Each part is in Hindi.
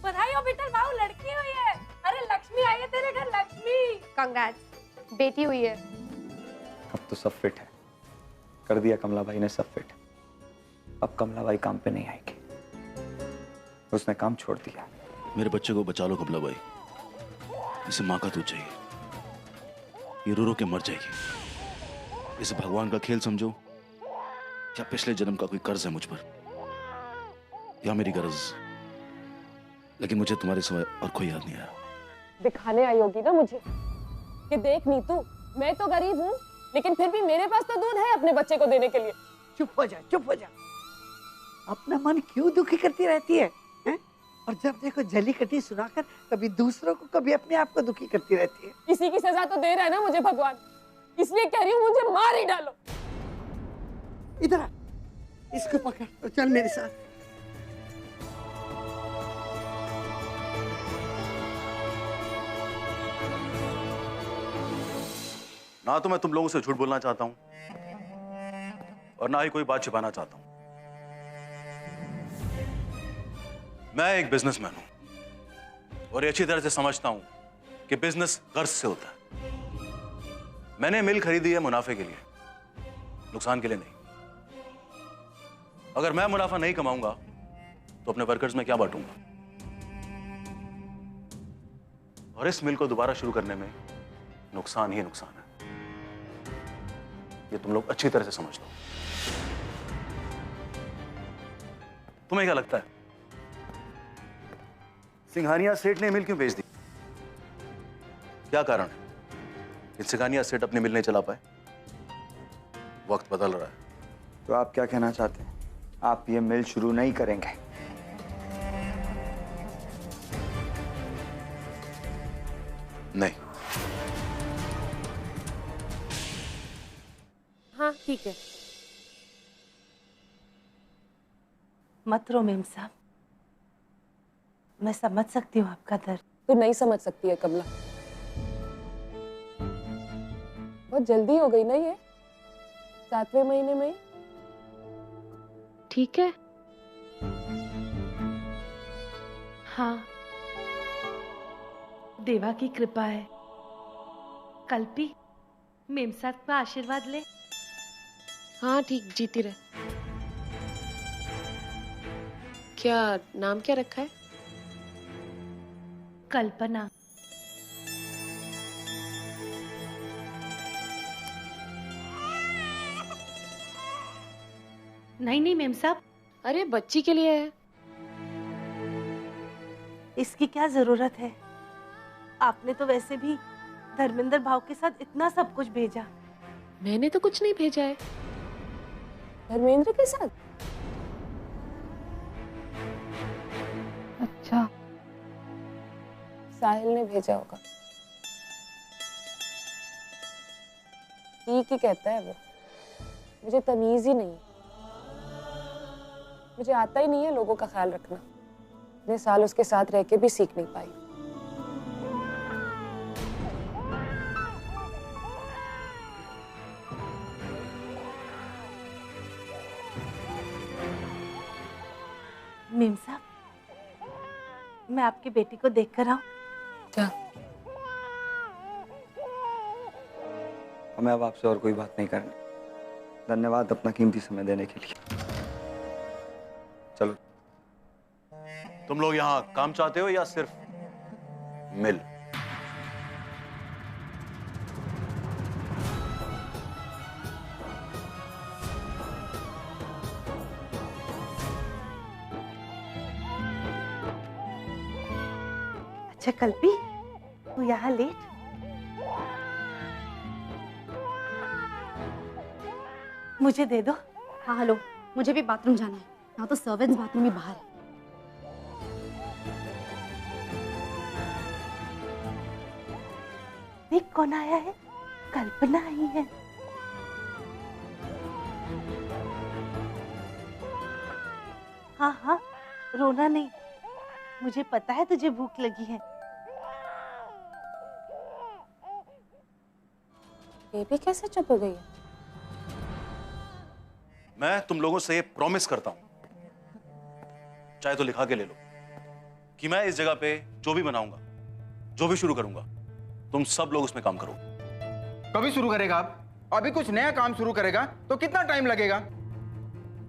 बधाई हो बिट्टल बाबू, लड़की हुई है। अरे लक्ष्मी आई है तेरे घर, लक्ष्मी। कंग्रेट्स, बेटी हुई है। अब तो सब फिट है, कर दिया कमला भाई ने सब फिट। अब कमला भाई काम पे नहीं आएगी, उसने काम छोड़ दिया। मेरे बच्चे को बचा लो कमला भाई, इसे माँ का दूध चाहिए, ये रो रो के मर जाएगी। इसे भगवान का खेल समझो या पिछले जन्म का कोई कर्ज है मुझ पर, या मेरी गरज। लेकिन मुझे तुम्हारे सिवाय और कोई याद नहीं आया। दिखाने आई होगी ना मुझे कि देख नीतू, मैं तो गरीब हूँ लेकिन फिर भी मेरे पास तो दूध है अपने बच्चे को देने के लिए। चुप हो जा, चुप हो जा। अपना मन क्यों दुखी करती रहती है, हैं? और जब देखो जली कटी सुनाकर कभी दूसरों को कभी अपने आप को दुखी करती रहती है। इसी की सजा तो दे रहा है ना मुझे भगवान, इसलिए कह रही हूँ मुझे मार ही डालो। इधर आ, इसको पकड़ और चल मेरे साथ। ना तो मैं तुम लोगों से झूठ बोलना चाहता हूं और ना ही कोई बात छिपाना चाहता हूं। मैं एक बिजनेसमैन हूं और ये अच्छी तरह से समझता हूं कि बिजनेस कर्ज से होता है। मैंने मिल खरीदी है मुनाफे के लिए, नुकसान के लिए नहीं। अगर मैं मुनाफा नहीं कमाऊंगा तो अपने वर्कर्स में क्या बांटूंगा? और इस मिल को दोबारा शुरू करने में नुकसान ही नुकसान है, ये तुम लोग अच्छी तरह से समझ लो। तुम्हें क्या लगता है सिंघानिया सेठ ने मिल क्यों बेच दी? क्या कारण है कि सिंघानिया सेठ अपनी मिल नहीं चला पाए? वक्त बदल रहा है। तो आप क्या कहना चाहते हैं, आप ये मिल शुरू नहीं करेंगे? नहीं। हाँ ठीक है। मत रो मेम साहब, मैं समझ सकती हूँ आपका दर्द। तू नहीं समझ सकती है कमला, बहुत जल्दी हो गई ना ये, 7वें महीने में ही। ठीक है, हाँ, देवा की कृपा है। कल्पी, मेम साहब का आशीर्वाद ले। हाँ ठीक, जीती रहे। क्या नाम क्या रखा है? कल्पना। नहीं नहीं मेम साहब, अरे बच्ची के लिए है। इसकी क्या जरूरत है? आपने तो वैसे भी धर्मेंद्र भाव के साथ इतना सब कुछ भेजा। मैंने तो कुछ नहीं भेजा है। धर्मेंद्र के साथ? अच्छा, साहिल ने भेजा होगा। ठीक ही कहता है वो, मुझे तमीज ही नहीं, मुझे आता ही नहीं है लोगों का ख्याल रखना। इतने साल उसके साथ रह के भी सीख नहीं पाई। मेम साहब, मैं आपकी बेटी को देख कर आऊं? क्या? हमें अब आपसे और कोई बात नहीं करनी। धन्यवाद अपना कीमती समय देने के लिए। चलो। तुम लोग यहाँ काम चाहते हो या सिर्फ मिल? अच्छा कल्पी, तू यहाँ लेट। मुझे दे दो। हाँ हेलो, मुझे भी बाथरूम जाना है, यहाँ तो सर्वेंट्स बाथरूम ही बाहर है। देख कौन आया है, कल्पना आई है। हाँ हाँ, रोना नहीं, मुझे पता है तुझे भूख लगी है। बेबी कैसे चुप हो गई है? मैं तुम लोगों से ये प्रॉमिस करता हूं, चाहे तो लिखा के ले लो, कि मैं इस जगह पे जो भी बनाऊंगा, जो भी शुरू करूंगा, तुम सब लोग उसमें काम करो। कभी शुरू करेगा आप? अभी कुछ नया काम शुरू करेगा तो कितना टाइम लगेगा?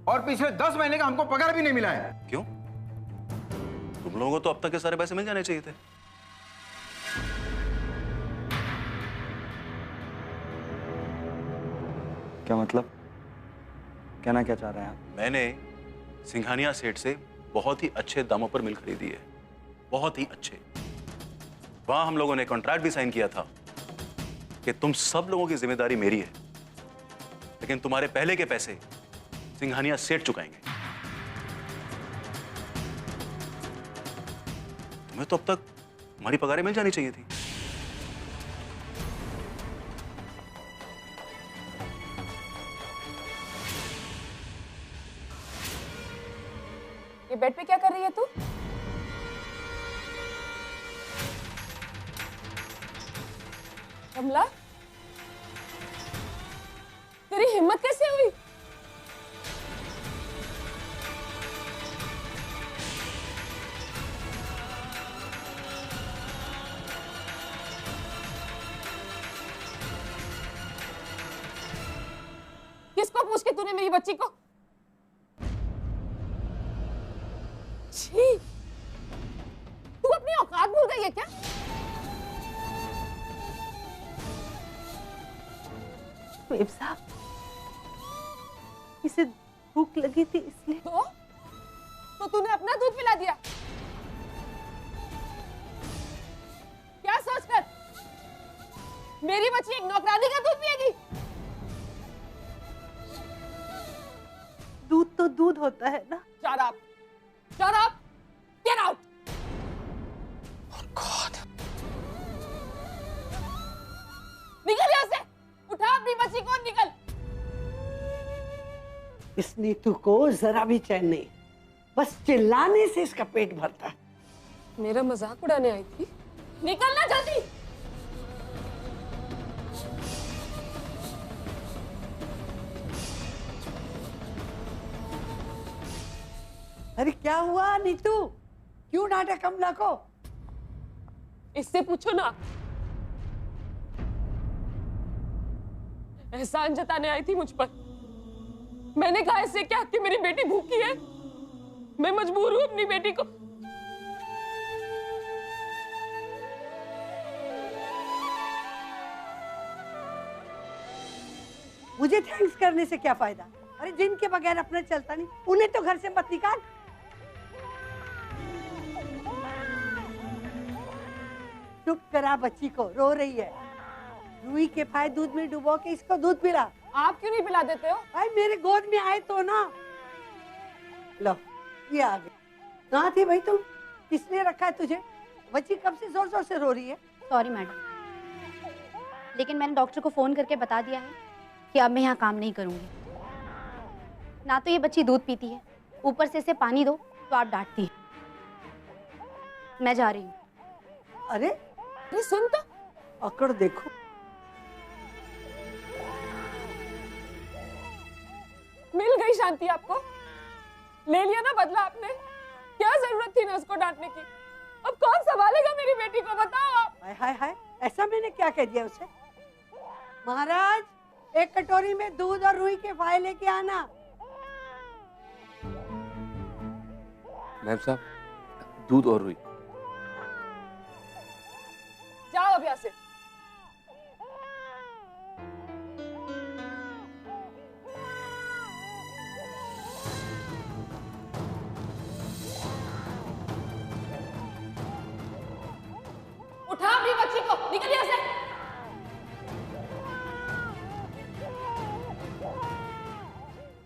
और पिछले 10 महीने का हमको पगार भी नहीं मिला है। क्यों? तुम लोगों को तो अब तक के सारे पैसे मिल जाने चाहिए थे। क्या मतलब? कहना क्या चाह रहे हैं आप? मैंने सिंघानिया सेठ से बहुत ही अच्छे दामों पर मिल खरीदी है, बहुत ही अच्छे। वहां हम लोगों ने कॉन्ट्रैक्ट भी साइन किया था कि तुम सब लोगों की जिम्मेदारी मेरी है, लेकिन तुम्हारे पहले के पैसे सिंघानिया सेठ चुकाएंगे। तुम्हें तो अब तक हमारी पगारें मिल जानी चाहिए थी। ये बेड पे क्या कर रही है तू? कमला, तेरी हिम्मत कैसे हुई? किसको पूछ के तूने मेरी बच्ची को? छी, तू अपनी औकात भूल गई है क्या? मेम साहब, इसे भूख लगी थी इसलिए। तो तूने अपना दूध पिला दिया? क्या सोचकर? मेरी बच्ची एक नौकरानी का दूध पिएगी? दूध तो दूध होता है ना। Shut up! Shut up! Get out! निकल यहाँ से! उठा अपनी बच्ची को और निकल! इस नीतू को जरा भी चैन नहीं, बस चिल्लाने से इसका पेट भरता है। मेरा मजाक उड़ाने आई थी? निकलना जल्दी! अरे क्या हुआ नीतू? क्यों डांटा कमला को? इससे पूछो ना। एहसान जताने आई थी मुझ पर। मैंने कहा इससे क्या कि मेरी बेटी भूखी है। मैं मजबूर हूं अपनी बेटी को। मुझे थैंक्स करने से क्या फायदा? अरे जिनके बगैर अपना चलता नहीं, उन्हें तो घर से मत निकाल। चुप करा बच्ची को, रो रही है। रूई के फाय दूध में डुबो के इसको दूध पिला। आप क्यों नहीं पिला देते हो? भाई मेरे गोद में आए तो ना। लो ये आ गई। कहाँ थी भाई तुम? किसने रखा है तुझे? बच्ची कब से जोर जोर से रो रही है। सॉरी मैडम, लेकिन मैंने डॉक्टर को फ़ोन करके बता दिया है कि अब मैं यहाँ काम नहीं करूँगी। ना तो ये बच्ची दूध पीती है, ऊपर से इसे पानी दो तो आप डांटती हैं। मैं जा रही हूँ। अरे अरे सुन तो। अकड़ देखो। मिल गई शांति आपको? ले लिया ना बदला आपने? क्या जरूरत थी ना उसको डांटने की? अब कौन संभालेगा मेरी बेटी को, बताओ आप? हाय हाय हाय, ऐसा मैंने क्या कह दिया उसे? महाराज, एक कटोरी में दूध और रुई के फाय लेके आना। मैम साहब, दूध और रुई। जाओ अब यहाँ से। उठा अपनी बच्ची को, निकल यहाँ से।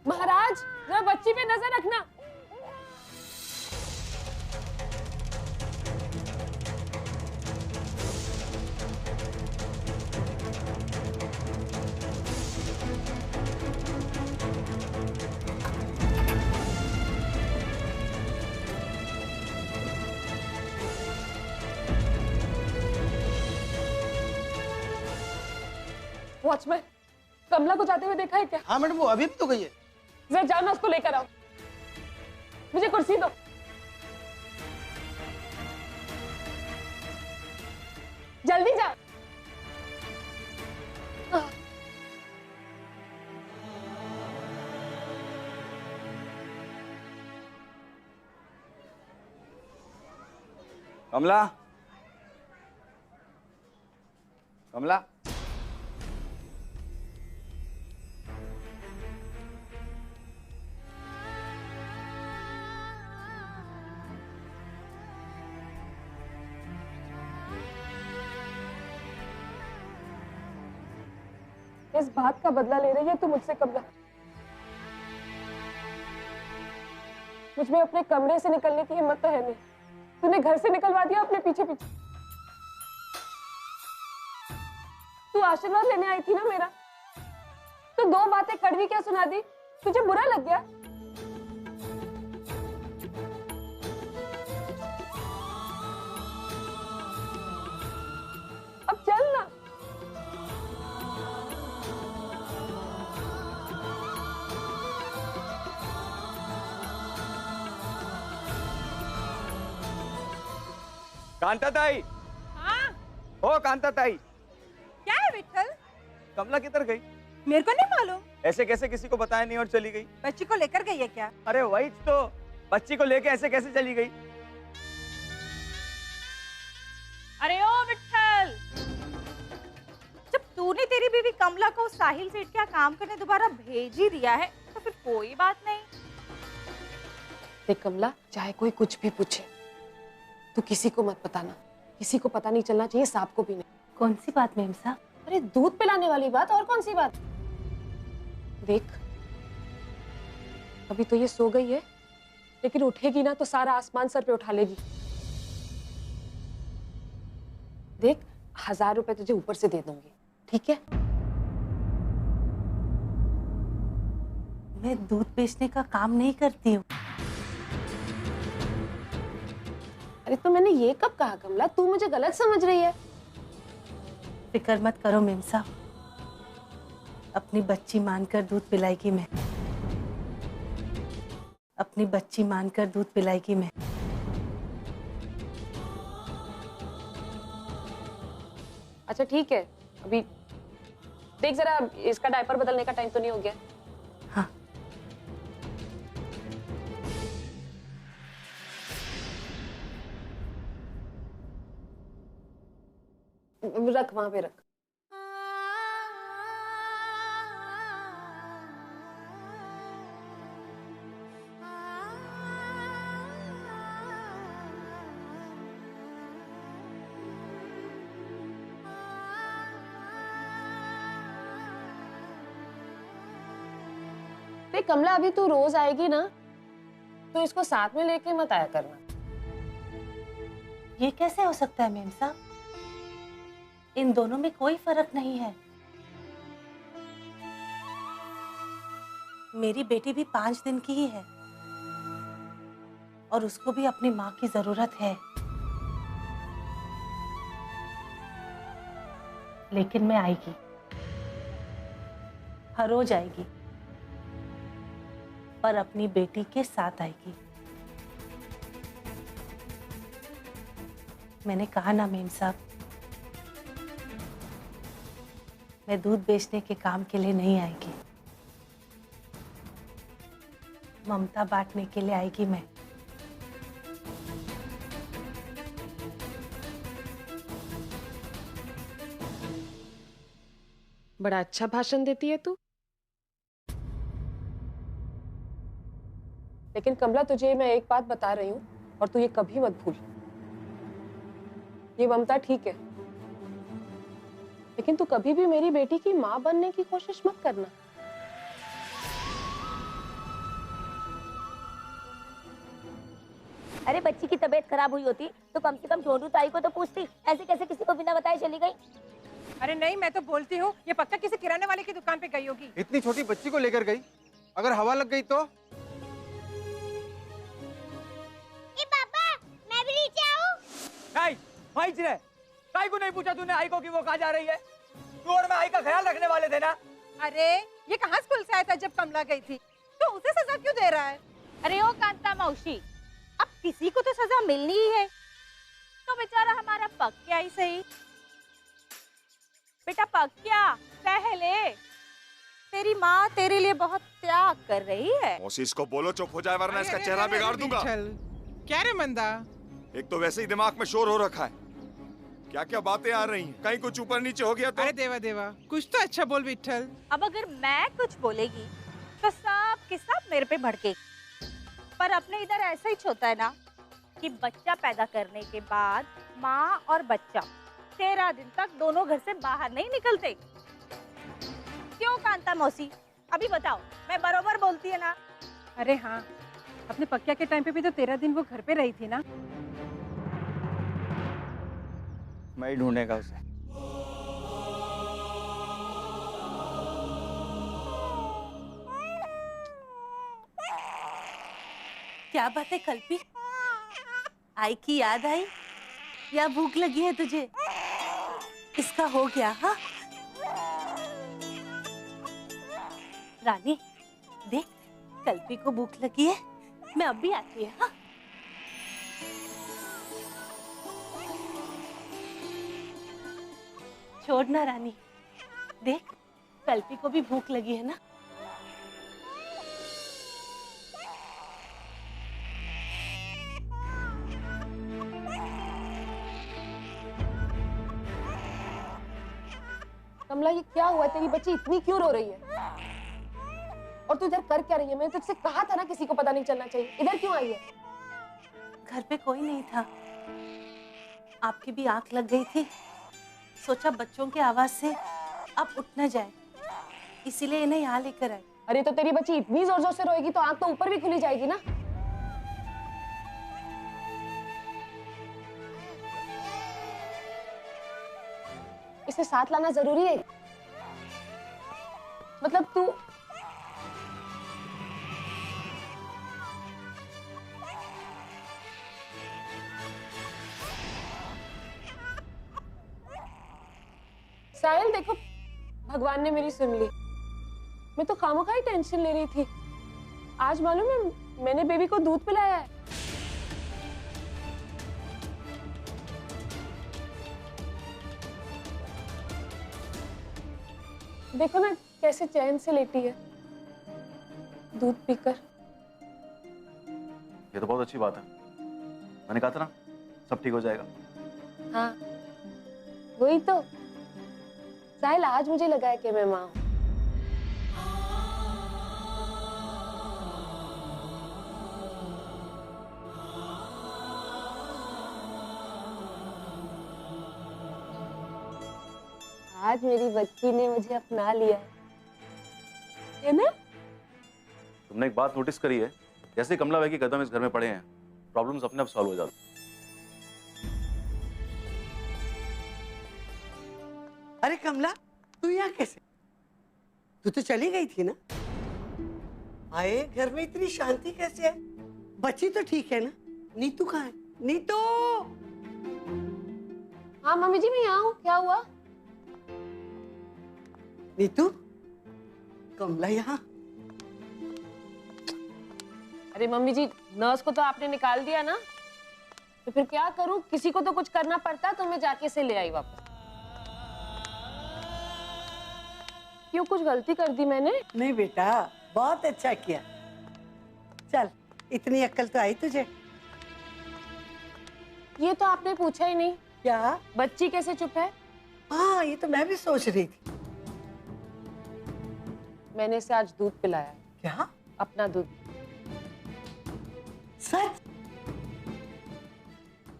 महाराज, जरा बच्ची पे नजर रखना। वॉचमैन, कमला को जाते हुए देखा है क्या? हाँ मैडम, वो अभी भी तो गई है। जरा जाओ ना उसको लेकर आओ। मुझे कुर्सी दो। जल्दी जा। कमला, कमला, इस बात का बदला ले रही है तू मुझसे कमला? मुझ में अपने कमरे से निकलने की हिम्मत तो है नहीं, तूने घर से निकलवा दिया अपने पीछे पीछे। तू आशीर्वाद लेने आई थी ना मेरा, तो दो बातें कड़वी क्या सुना दी? तुझे बुरा लग गया? अब चल ना। कांता ताई। हाँ? ओ कांता ताई, क्या है विठल? कमला किधर गई? मेरे को नहीं मालूम। ऐसे कैसे किसी को बताया नहीं और चली गई? बच्ची को लेकर गई है क्या? अरे वही तो, बच्ची को लेके ऐसे कैसे चली गई? अरे ओ विठल, जब तूने तेरी बीवी कमला को साहिल सेठ के काम करने दोबारा भेज ही दिया है तो फिर कोई बात नहीं। देख कमला, चाहे कोई कुछ भी पूछे, तू किसी को मत बताना। किसी को पता नहीं चलना चाहिए, सांप को भी नहीं। कौन सी बात मेम साहब? अरे दूध पिलाने वाली बात, और कौन सी बात? देख, अभी तो ये सो गई है, लेकिन उठेगी ना तो सारा आसमान सर पे उठा लेगी। देख, 1000 रुपए तुझे ऊपर से दे दूंगी, ठीक है? मैं दूध बेचने का काम नहीं करती हूँ। अरे तो मैंने ये कब कहा कमला? तू मुझे गलत समझ रही है। फिक्र मत करो मेम साहब, अपनी बच्ची मानकर दूध पिलाएगी मैं। अपनी बच्ची मानकर दूध पिलाएगी मैं। अच्छा ठीक है, अभी देख जरा, इसका डायपर बदलने का टाइम तो नहीं हो गया? हाँ। रख, वहां पे रख। देख कमला, अभी तू रोज आएगी ना, तो इसको साथ में लेके मत आया करना। ये कैसे हो सकता है मेम साहब? इन दोनों में कोई फर्क नहीं है। मेरी बेटी भी 5 दिन की ही है और उसको भी अपनी माँ की जरूरत है। लेकिन मैं आएगी, हर रोज आएगी, पर अपनी बेटी के साथ आएगी। मैंने कहा ना मेम साहब, मैं दूध बेचने के काम के लिए नहीं आएगी, ममता बांटने के लिए आएगी मैं। बड़ा अच्छा भाषण देती है तू। लेकिन कमला, तुझे मैं एक बात बता रही हूँ और तू ये कभी मत भूल। ये ममता ठीक है, लेकिन तू कभी भी मेरी बेटी की माँ बनने की कोशिश मत करना। अरे बच्ची की तबीयत खराब हुई होती तो कम से कम ढोंढू ताई को तो पूछती, ऐसे कैसे किसी को बिना बताए चली गई? अरे नहीं, मैं तो बोलती हूँ ये पक्का किसी किराने वाले की दुकान पे गई होगी। इतनी छोटी बच्ची को लेकर गई, अगर हवा लग गई तो? ए पापा, मैं भी नीचे आऊँ? भाई चिरे, ताई को नहीं पूछा तूने आई को कि वो कहाँ जा रही है? तू और मैं आई का ख्याल रखने वाले थे ना। अरे ये कहाँ स्कूल से आया था जब कमला गई थी, तो उसे सजा क्यों दे रहा है? अरे ओ कांता मौसी, अब किसी को तो सजा मिलनी ही है, तो बेचारा हमारा पक के आई सही। बेटा पक्या पहले तेरी माँ तेरे लिए बहुत त्याग कर रही है। मौसी इसको बोलो चुप हो जाए वरना इसका चेहरा बिगाड़ दूंगा। क्या रे मंदा? एक तो वैसे ही दिमाग में शोर हो रखा है, क्या क्या बातें आ रही हैं, कहीं कुछ ऊपर नीचे हो गया तो। अरे देवा देवा कुछ तो अच्छा बोल विठल। अब अगर मैं कुछ बोलेगी तो सब के सब मेरे पे भड़के, पर अपने इधर ऐसा ही होता है ना कि बच्चा पैदा करने के बाद माँ और बच्चा 13 दिन तक दोनों घर से बाहर नहीं निकलते। क्यों कांता मौसी, अभी बताओ, मैं बरोबर बोलती है ना? अरे हाँ, अपने पक्या के टाइम पे भी तो 13 दिन वो घर पे रही थी ना। मैं ही ढूंढेगा उसे। क्या बात है कल्पी? आई की याद आई या भूख लगी है तुझे? इसका हो गया? हाँ रानी देख, कल्पी को भूख लगी है, मैं अब भी आती है। हाँ छोड़ ना रानी, देख कल्पी को भी भूख लगी है ना। कमला ये क्या हुआ? तेरी बच्ची इतनी क्यों रो रही है? और तू इधर कर क्या रही है? मैंने तुझसे कहा था ना किसी को पता नहीं चलना चाहिए। इधर क्यों आई है? घर पे कोई नहीं था, आपकी भी आंख लग गई थी, सोचा बच्चों की आवाज से अब उठ न जाए, इसीलिए इन्हें यहाँ लेकर आए। अरे तो तेरी बच्ची इतनी जोर जोर से रोएगी तो आंख तो ऊपर भी खुली जाएगी ना। इसे साथ लाना जरूरी है? मतलब तू साहिल, देखो भगवान ने मेरी सुन ली। मैं तो खामोखा ही टेंशन ले रही थी। आज मालूम है मैंने बेबी को दूध पिलाया है। देखो ना कैसे चैन से लेटी है दूध पीकर। ये तो बहुत अच्छी बात है, मैंने कहा था ना सब ठीक हो जाएगा। हाँ वही तो साहिल, आज मुझे लगा है कि मैं माँ हूं। आज मेरी बच्ची ने मुझे अपना लिया है ना? तुमने एक बात नोटिस करी है, जैसे कमला भाई के कदम इस घर में पड़े हैं, प्रॉब्लम्स अपने आप सॉल्व हो जाती। अरे कमला, तू यहाँ कैसे? तू तो चली गई थी ना। आए घर में इतनी शांति कैसे है? बच्ची तो ठीक है ना? नीतू कहाँ है? नीतू! हाँ मम्मी जी मैं यहाँ हूँ। क्या हुआ? नीतू, कमला यहाँ। अरे मम्मी जी, नर्स को तो आपने निकाल दिया ना, तो फिर क्या करूँ? किसी को तो कुछ करना पड़ता, तो मैं जाके से ले आई वापस। क्यों, कुछ गलती कर दी मैंने? नहीं बेटा, बहुत अच्छा किया। चल, इतनी अक्ल तो आई तुझे। ये तो आपने पूछा ही नहीं। क्या? बच्ची कैसे चुप है? हाँ, ये तो मैं भी सोच रही थी। मैंने इसे आज दूध पिलाया है। क्या? अपना दूध। सच?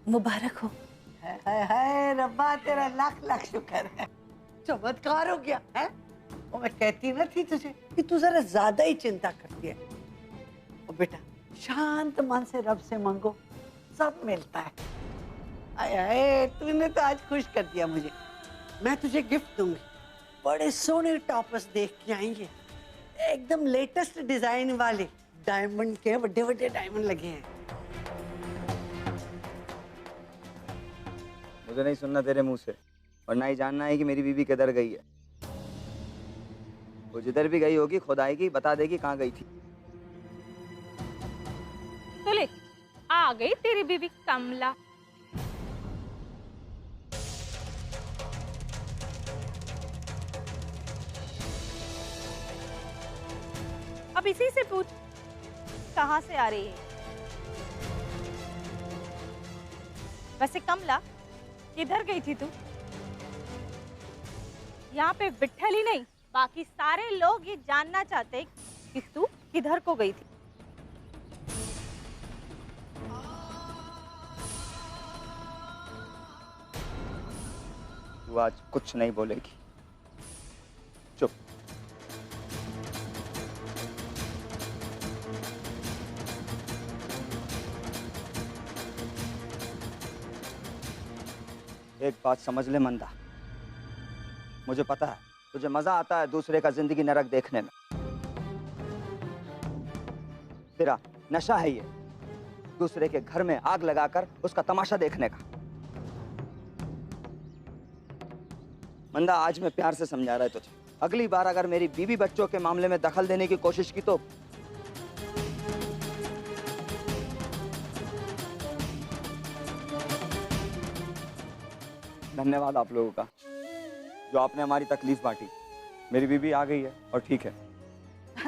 मुबारक हो। हाय रब्बा, तेरा लाख लाख शुक्र है, चमत्कार हो गया है। और मैं कहती न थी तुझे कि तू जरा ज्यादा ही चिंता करती है। और बेटा शांत मन से रब से मांगो, सब मिलता है। आए आए, तूने तो आज खुश कर दिया मुझे। मैं तुझे गिफ्ट दूंगी। बड़े सोने टॉपर्स देख के आएंगे, एकदम लेटेस्ट डिजाइन वाले, डायमंड के बड़े बड़े डायमंड लगे हैं। मुझे नहीं सुनना तेरे मुंह से, और ना ही जानना है कि मेरी बीबी किधर गई है। वो जिधर भी गई होगी खुद आएगी, बता देगी कहाँ गई थी। तो ले, आ गई तेरी बीबी कमला। अब इसी से पूछ कहाँ से आ रही है। वैसे कमला, किधर गई थी तू? यहाँ पे विट्ठल ही नहीं, बाकी सारे लोग ये जानना चाहते कि तू किधर को गई थी। तू आज कुछ नहीं बोलेगी, चुप। एक बात समझ ले मंदा, मुझे पता है तुझे मजा आता है दूसरे का जिंदगी नरक देखने में। तेरा नशा है ये, दूसरे के घर में आग लगाकर उसका तमाशा देखने का। मंदा, आज मैं प्यार से समझा रहा है तुझे, अगली बार अगर मेरी बीवी बच्चों के मामले में दखल देने की कोशिश की तो धन्यवाद आप लोगों का जो आपने हमारी तकलीफ बांटी। मेरी बीवी आ गई है और ठीक है।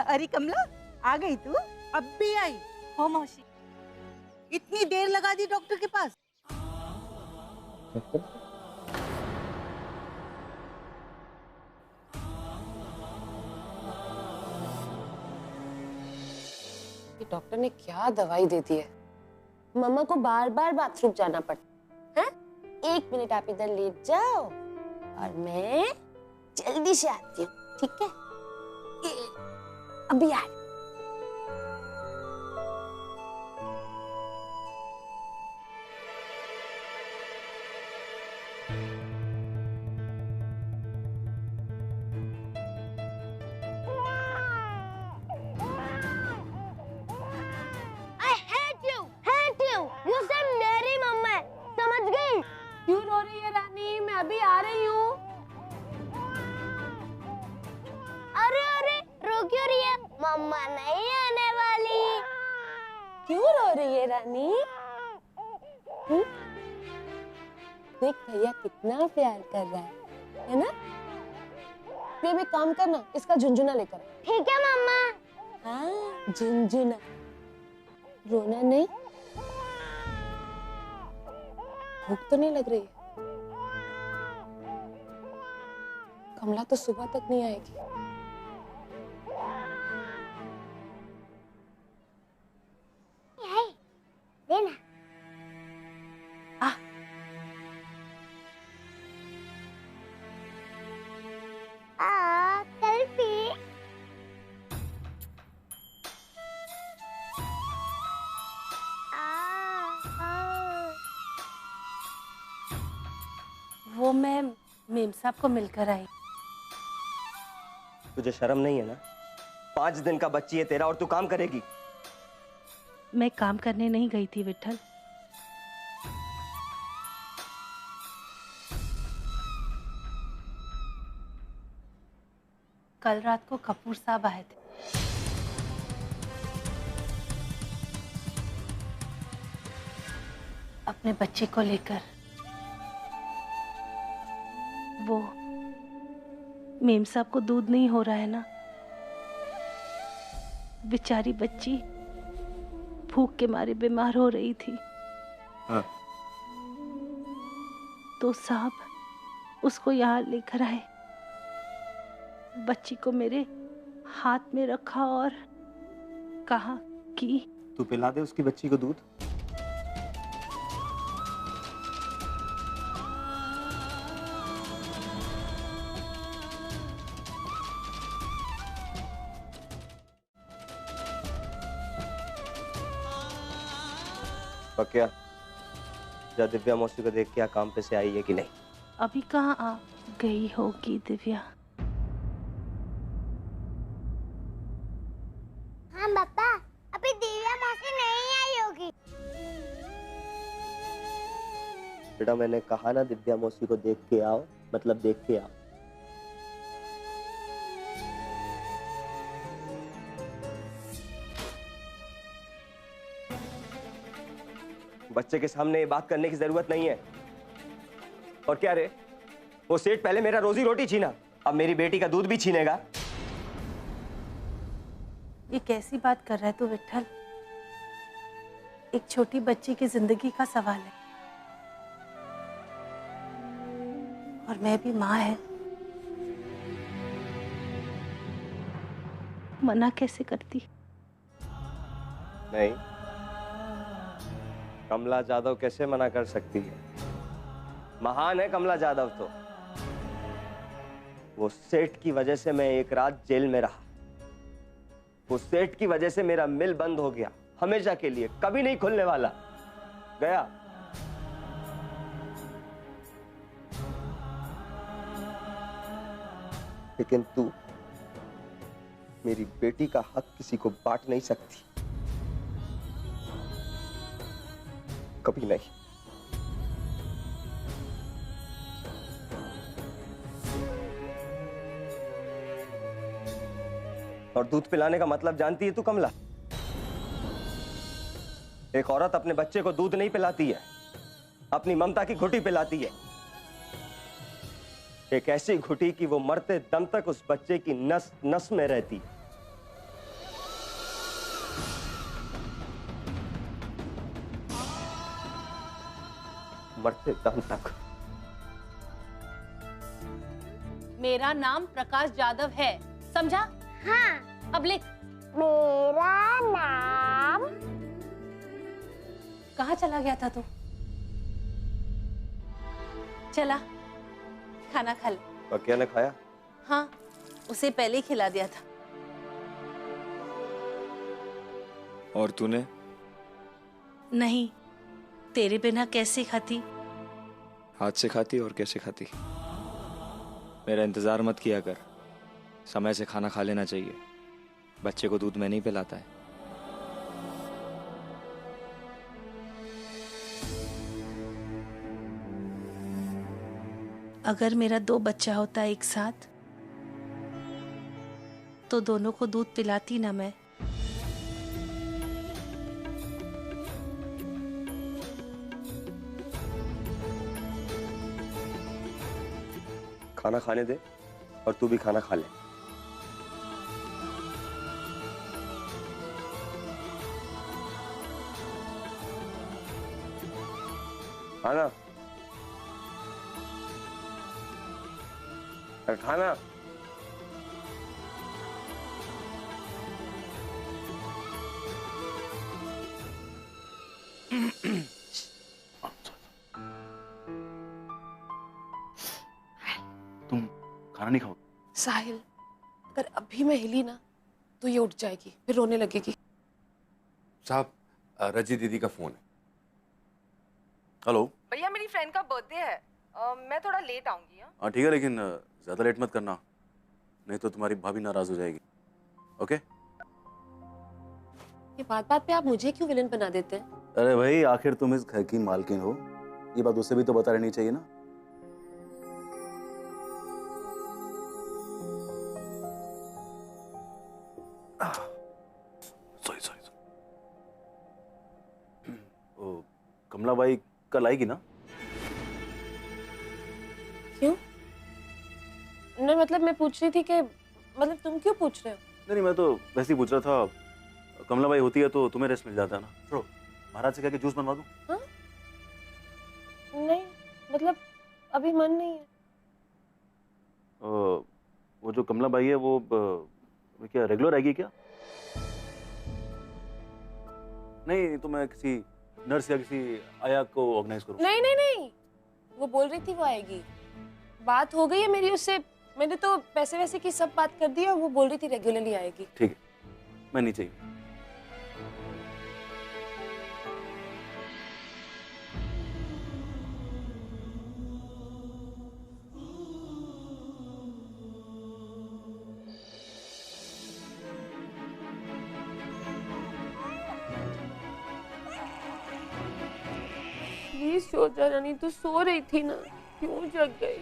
अरे कमला, आ गई तू? अब भी आई? हो मौसी। इतनी देर लगा दी डॉक्टर के पास? ये डॉक्टर ने क्या दवाई दे दी है? मम्मा को बार बार बाथरूम जाना पड़ता है। 1 मिनट आप इधर लेट जाओ और मैं जल्दी से आती हूँ, ठीक है? अभी आ रही। क्यों रो रही है रानी? मैं अभी आ रही हूँ। अरे अरे, रो क्यों रही है? मम्मा नहीं आने वाली। क्यों रो रही है रानी? देख भैया कितना प्यार कर रहा है ना? ये एक काम करना, इसका झुंझुना लेकर आ। ठीक है मम्मा। हाँ, झुंझुना। रोना नहीं। भूख तो नहीं लग रही है? कमला तो सुबह तक नहीं आएगी। देना। सेल्फी। वो मैं मेम साहब को मिलकर आई। तुझे शर्म नहीं है ना? 5 दिन का बच्ची है तेरा और तू काम करेगी? मैं काम करने नहीं गई थी विट्ठल। कल रात को कपूर साहब आए थे। अपने बच्चे को लेकर। वो मेम साहब को दूध नहीं हो रहा है ना, बेचारी बच्ची भूख के मारे बीमार हो रही थी। हाँ। तो साहब उसको यहाँ लेकर आए। बच्ची को मेरे हाथ में रखा और कहा कि तू पिला दे उसकी बच्ची को दूध। पक्या जा दिव्या मौसी को देख के आ, काम पे से आई है कि नहीं? अभी कहाँ आ गई होगी दिव्या? हाँ पापा, अभी दिव्या मौसी नहीं आई होगी। बेटा मैंने कहा ना दिव्या मौसी को देख के आओ, मतलब देख के आओ। बच्चे के सामने ये बात करने की जरूरत नहीं है। और क्या रे, वो सेठ पहले मेरा रोजी रोटी छीना, अब मेरी बेटी का दूध भी छीनेगा? ये कैसी बात कर रहा है तू विट्ठल? एक छोटी बच्ची की जिंदगी का सवाल है और मैं भी माँ है। मना कैसे करती? नहीं, कमला जाधव कैसे मना कर सकती है? महान है कमला जाधव तो। वो सेठ की वजह से मैं एक रात जेल में रहा। वो सेठ की वजह से मेरा मिल बंद हो गया हमेशा के लिए, कभी नहीं खुलने वाला। गया। लेकिन तू मेरी बेटी का हक किसी को बांट नहीं सकती, कभी नहीं। और दूध पिलाने का मतलब जानती है तू कमला? एक औरत अपने बच्चे को दूध नहीं पिलाती है, अपनी ममता की घुटी पिलाती है। एक ऐसी घुटी कि वो मरते दम तक उस बच्चे की नस नस में रहती है। मरते दम तक। मेरा नाम प्रकाश जाधव है, समझा? हाँ। अब लिख। मेरा नाम। कहाँ चला गया था तू? चला खाना खा ले। पकिया ने खाया? हाँ, उसे पहले ही खिला दिया था। और तूने? नहीं, तेरे बिना कैसे खाती? हाथ से खाती और कैसे खाती? मेरा इंतजार मत किया कर, समय से खाना खा लेना चाहिए। बच्चे को दूध में नहीं पिलाता है। अगर मेरा 2 बच्चा होता एक साथ तो दोनों को दूध पिलाती ना मैं। खाना खाने दे और तू भी खाना खा ले। खाना खाना। तुम खाना नहीं खाओ? साहिल, अगर अभी मैं हिली ना तो ये उठ जाएगी, फिर रोने लगेगी। साहब, रजी दीदी का फोन है। हेलो भैया, मेरी फ्रेंड का बर्थडे है, मैं थोड़ा लेट आऊंगी। हाँ ठीक है, लेकिन ज्यादा लेट मत करना, नहीं तो तुम्हारी भाभी नाराज हो जाएगी। ओके? ये बात बात पे आप मुझे क्यों विलन बना देते हैं? अरे भाई, आखिर तुम इस घर की मालकिन हो, ये बात उसे भी तो बता रहनी चाहिए ना। Sorry sorry. ओ, कमला बाई कल आएगी ना? क्यों? नहीं, मतलब मैं पूछ रही थी कि मतलब तुम क्यों पूछ रहे हो? नहीं, मैं तो वैसे ही पूछ रहा था। कमला बाई होती है तो तुम्हें रेस्ट मिल जाता है ना। छोड़ो, महाराज से कह के जूस बनवा दूं? हाँ? नहीं, मतलब अभी मन नहीं है। वो जो कमला बाई है वो क्या रेगुलर आएगी क्या? नहीं तो मैं किसी नर्स या किसी आया को ऑर्गेनाइज करूं? नहीं नहीं नहीं, वो बोल रही थी वो आएगी। बात हो गई है मेरी उससे, मैंने तो पैसे वैसे की सब बात कर दी है। वो बोल रही थी रेगुलरली आएगी। ठीक है, मैं नीचे ही। प्लीज सो जा रानी, तू सो रही थी ना, क्यों जग गई?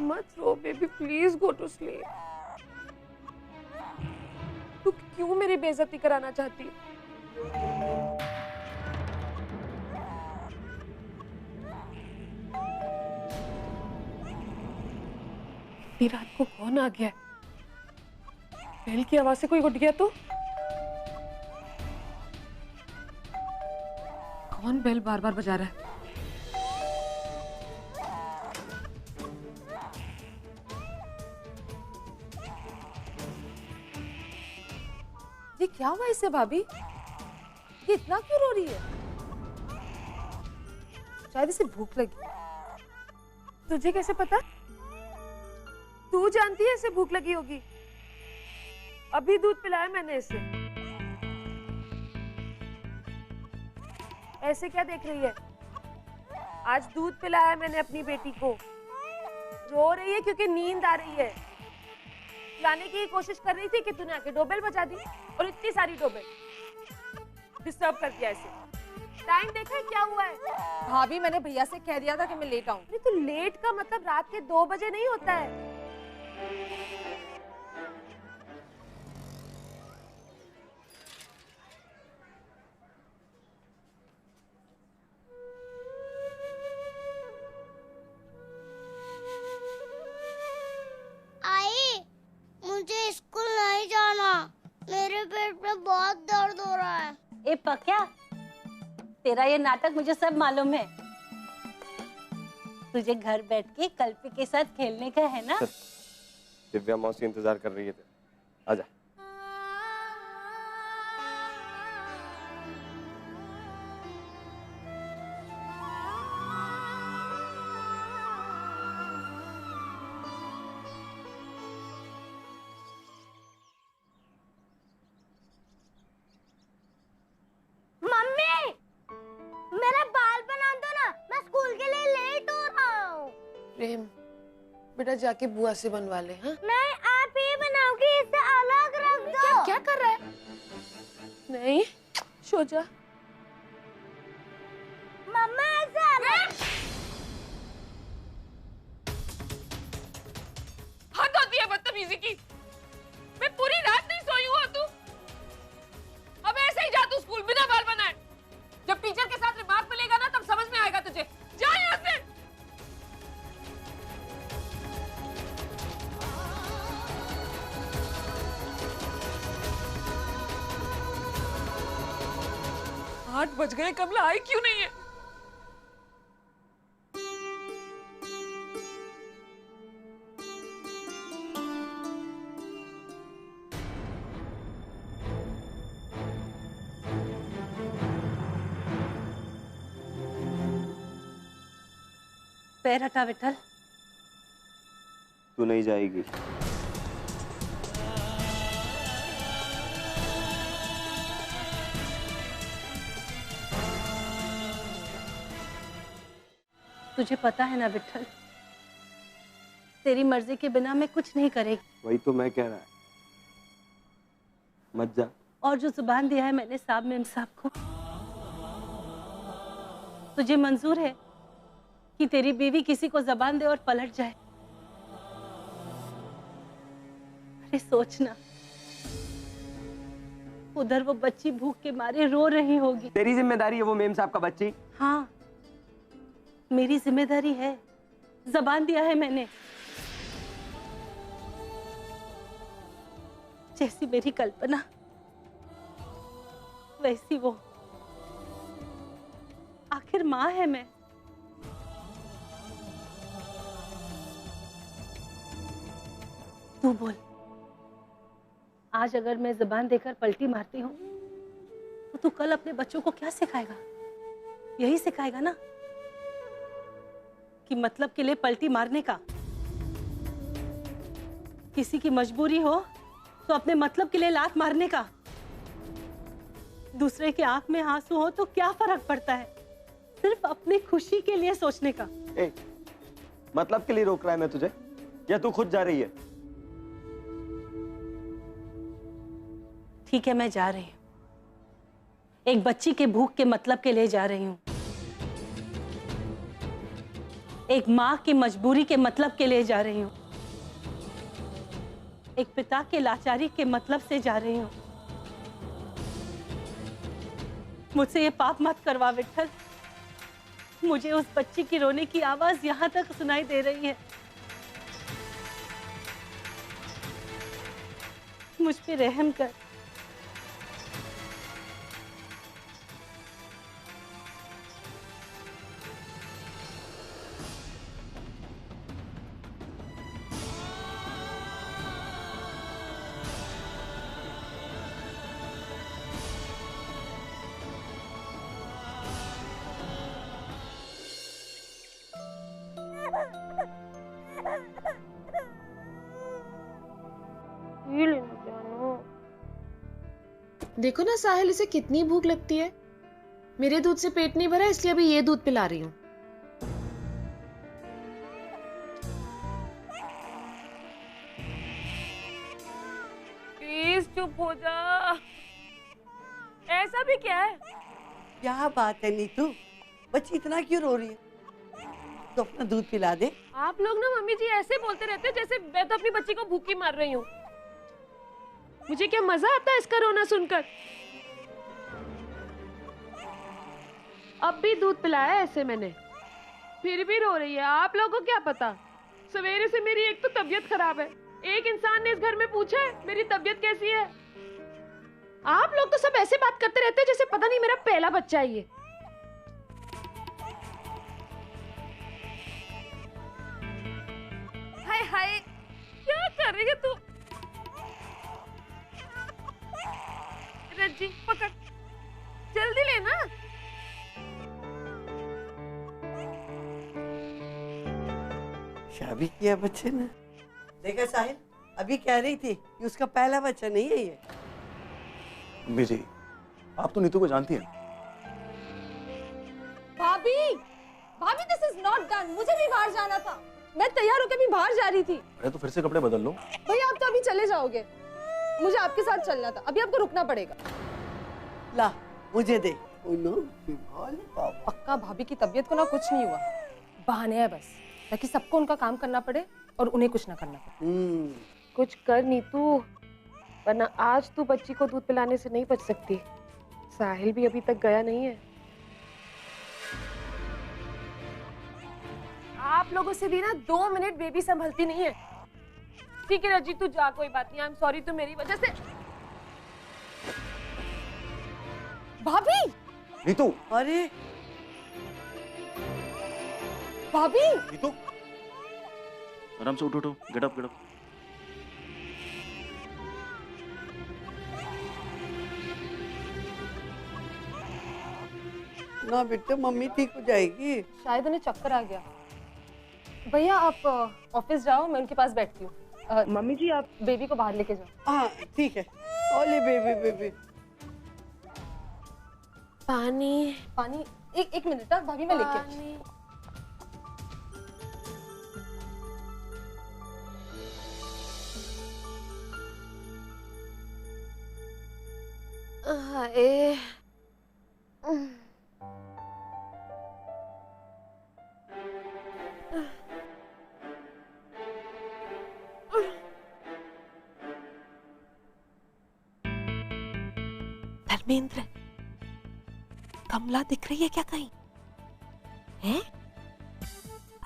मत रो baby, please go to sleep. तू क्यों मेरी बेइज्जती कराना चाहती है? इतनी रात को कौन आ गया? बेल की आवाज से कोई उठ गया तो? कौन बेल बार बार बजा रहा है? ये क्या हुआ इससे भाभी? ये इतना क्यों रो रही है? शायद इसे भूख लगी। तुझे कैसे पता? तू जानती है इसे भूख लगी होगी। अभी दूध पिलाया मैंने इसे। ऐसे क्या देख रही है? आज दूध पिलाया मैंने अपनी बेटी को। रो रही है क्योंकि नींद आ रही है। लाने की कोशिश कर रही थी कि तूने आके डोरबेल बजा दी, और इतनी सारी डोरबेल डिस्टर्ब कर दिया इसे। टाइम देखा है क्या हुआ है? भाभी मैंने भैया से कह दिया था कि मैं लेट आऊं। नहीं तो लेट का मतलब रात के 2 बजे नहीं होता है। आई, मुझे स्कूल नहीं जाना। मेरे पेट में बहुत दर्द हो रहा है। ए पक्या, तेरा ये नाटक मुझे सब मालूम है। तुझे घर बैठ के कल्पी के साथ खेलने का है ना? दिव्या मौसी इंतजार कर रही है। आजा। मम्मी, मेरा बाल बना दो ना, मैं स्कूल के लिए लेट हो रहा हूँ। प्रेम, बेटा जाके बुआ से बनवा ले। हाँ? नहीं, आप ही बनाओगी, इसे अलग रख दो। क्या कर रहा है? नहीं, सो जा। मम्मा ऐसे अलग। हद होती है बदतमीजी की। मैं पूरी रात नहीं सोई हूँ। तू अब ऐसे ही जा तू स्कूल बिना बाल बनाए। जब टीचर के साथ रिमार्क मिलेगा ना तब समझ में आएगा तुझे। जा यहाँ से। आठ बज गए, कमला आई क्यों नहीं है? पैर हटा विठल। तू नहीं जाएगी। तुझे पता है ना विठल, तेरी मर्जी के बिना मैं कुछ नहीं करेगी। वही तो मैं कह रहा है, मत जा। और जो जुबान दिया है मैंने साहब मेम साहब को, तुझे मंजूर है कि तेरी बीवी किसी को जबान दे और पलट जाए? अरे सोचना, उधर वो बच्ची भूख के मारे रो रही होगी। तेरी जिम्मेदारी है वो मेम साहब का बच्ची? हाँ, मेरी जिम्मेदारी है। जबान दिया है मैंने। जैसी मेरी कल्पना वैसी वो। आखिर माँ है मैं। तू बोल, आज अगर मैं जबान देकर पलटी मारती हूँ तो तू कल अपने बच्चों को क्या सिखाएगा? यही सिखाएगा ना कि मतलब के लिए पलटी मारने का। किसी की मजबूरी हो तो अपने मतलब के लिए लात मारने का। दूसरे के आंख में आंसू हो तो क्या फर्क पड़ता है? सिर्फ अपनी खुशी के लिए सोचने का। मतलब के लिए रोक रहा है मैं तुझे, या तू खुद जा रही है? ठीक है, मैं जा रही हूँ। एक बच्ची के भूख के मतलब के लिए जा रही हूँ। एक माँ की मजबूरी के मतलब के लिए जा रही हूँ। एक पिता के लाचारी के मतलब से जा रही हूँ। मुझसे ये पाप मत करवा विठल। मुझे उस बच्ची की रोने की आवाज यहाँ तक सुनाई दे रही है। मुझ पे रहम कर। देखो ना साहिल, इसे कितनी भूख लगती है। मेरे दूध से पेट नहीं भरा, इसलिए अभी ये दूध पिला रही हूँ। प्लीज चुप हो जा। ऐसा भी क्या है? क्या बात है नीतू, बच्ची इतना क्यों रो रही है? तो अपना दूध पिला दे। आप लोग ना मम्मी जी ऐसे बोलते रहते हैं जैसे मैं तो अपनी बच्ची को भूखी मार रही हूँ। मुझे क्या मजा आता है इसका रोना सुनकर। अब भी दूध पिलाया ऐसे मैंने, फिर भी रो रही है। आप लोगों को क्या पता, सवेरे से मेरी एक तो तबीयत खराब है, एक इंसान ने इस घर में पूछा है मेरी तबीयत कैसी है। आप लोग तो सब ऐसे बात करते रहते हैं जैसे पता नहीं मेरा पहला बच्चा है ये। हाय हाय, क्या कर रही है तू? रज्जी पकड़, जल्दी लेना। शादी किया बच्चे ने। देखा साहिल, अभी कह रही थी कि उसका पहला बच्चा नहीं है ये। अम्मी जी, आप तो नीतू को जानती हैं। भाभी, भाभी दिस इज नॉट डन। मुझे भी बाहर जाना था, मैं तैयार होकर भी बाहर जा रही थी। अरे तो फिर से कपड़े बदल लो। भैया आप तो अभी चले जाओगे, मुझे आपके साथ चलना था, अभी आपको रुकना पड़ेगा। ला मुझे दे। पक्का भाभी की तबीयत को ना कुछ नहीं हुआ, बहाने हैं बस, ताकि सबको उनका काम करना पड़े और उन्हें कुछ ना करना पड़े। कुछ कर नीतू, वरना आज तू बच्ची को दूध पिलाने से नहीं बच सकती। साहिल भी अभी तक गया नहीं है। आप लोगों से भी ना 2 मिनट बेबी संभलती नहीं है। ठीक है रजी, तू जा, कोई बात नहीं। आई एम सॉरी, तू मेरी वजह से। भाभी! नीतू! अरे भाभी! नीतू! आराम से उठो, उठो, गेट अप, गेट अप। ना बेटा, मम्मी ठीक हो जाएगी। शायद उन्हें चक्कर आ गया। भैया आप ऑफिस जाओ, मैं उनके पास बैठती हूँ। मम्मी जी आप बेबी को बाहर लेके जाओ। हाँ ठीक है। ओले बेबी बेबी। पानी पानी, एक मिनट भाभी, मैं लेके आती हूँ। हाय, धर्मेंद्र, कमला दिख रही है क्या कहीं? हैं?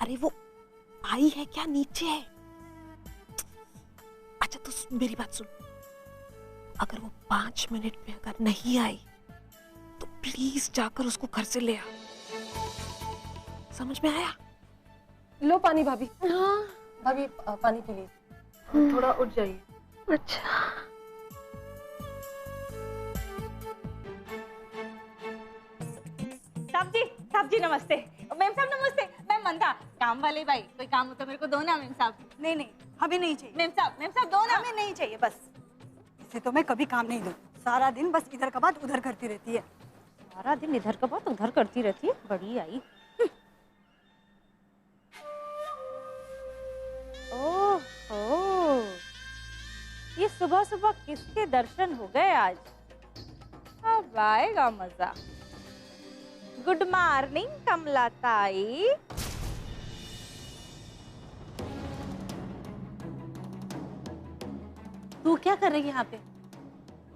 अरे वो आई है क्या, नीचे है? अच्छा तो मेरी बात सुन, अगर वो 5 मिनट में अगर नहीं आई तो प्लीज जाकर उसको घर से ले आ। समझ में आया? लो पानी भाभी। हाँ भाभी, पानी पी लीजिए। थोड़ा उठ जाइए। अच्छा साहब जी नमस्ते। मैम साहब नमस्ते। मैं मंदा, काम वाले भाई, कोई काम हो तो मेरे को दो ना मैम साहब। नहीं नहीं, हमें नहीं चाहिए। मैम साहब दो ना। हमें नहीं चाहिए, बस इसे तो मैं कभी काम नहीं दूँ। सारा दिन बस इधर का बात उधर करती रहती है। सारा दिन इधर का बात उधर करती रहती है, बड़ी आई। ओहो, ये सुबह सुबह किसके दर्शन हो गए आज? अब आएगा मजा। गुड मॉर्निंग कमला ताई। तू क्या कर रही है यहाँ पे?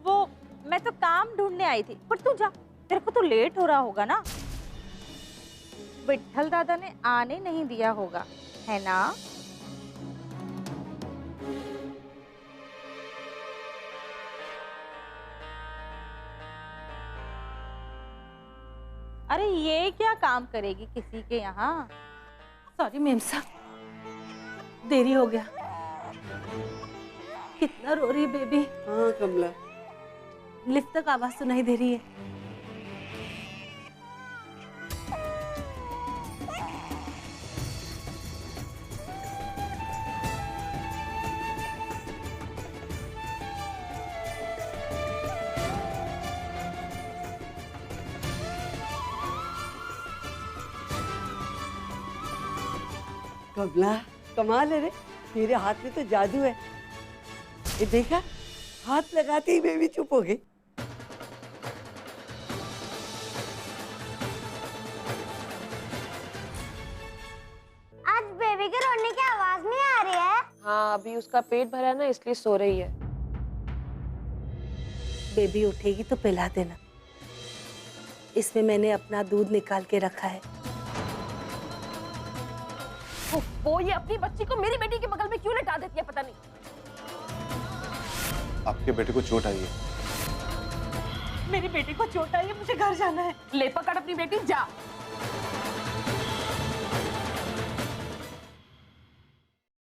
वो मैं तो काम ढूंढने आई थी, पर तू जा, तेरे को तो लेट हो रहा होगा ना। विट्ठल दादा ने आने नहीं दिया होगा, है ना? अरे ये क्या काम करेगी किसी के यहाँ। सॉरी मेम साहब, देरी हो गया। कितना रो रही है बेबी। हाँ कमला, लिफ्ट तक आवाज सुनाई दे रही है। कमला कमाल है रे, तेरे हाथ में तो जादू है। ये देखा, हाथ लगाते ही बेबी चुप हो गई। आज बेबी के रोने की आवाज नहीं आ रही है। हाँ, अभी उसका पेट भरा है ना, इसलिए सो रही है। बेबी उठेगी तो पिला देना। इसमें मैंने अपना दूध निकाल के रखा है। वो ये अपनी बच्ची को मेरी बेटी के बगल में क्यों लेटा देती है, पता नहीं। आपके बेटे को चोट आई है। मेरी बेटी को चोट आई है, मुझे घर जाना है। ले पकड़ अपनी बेटी, जा।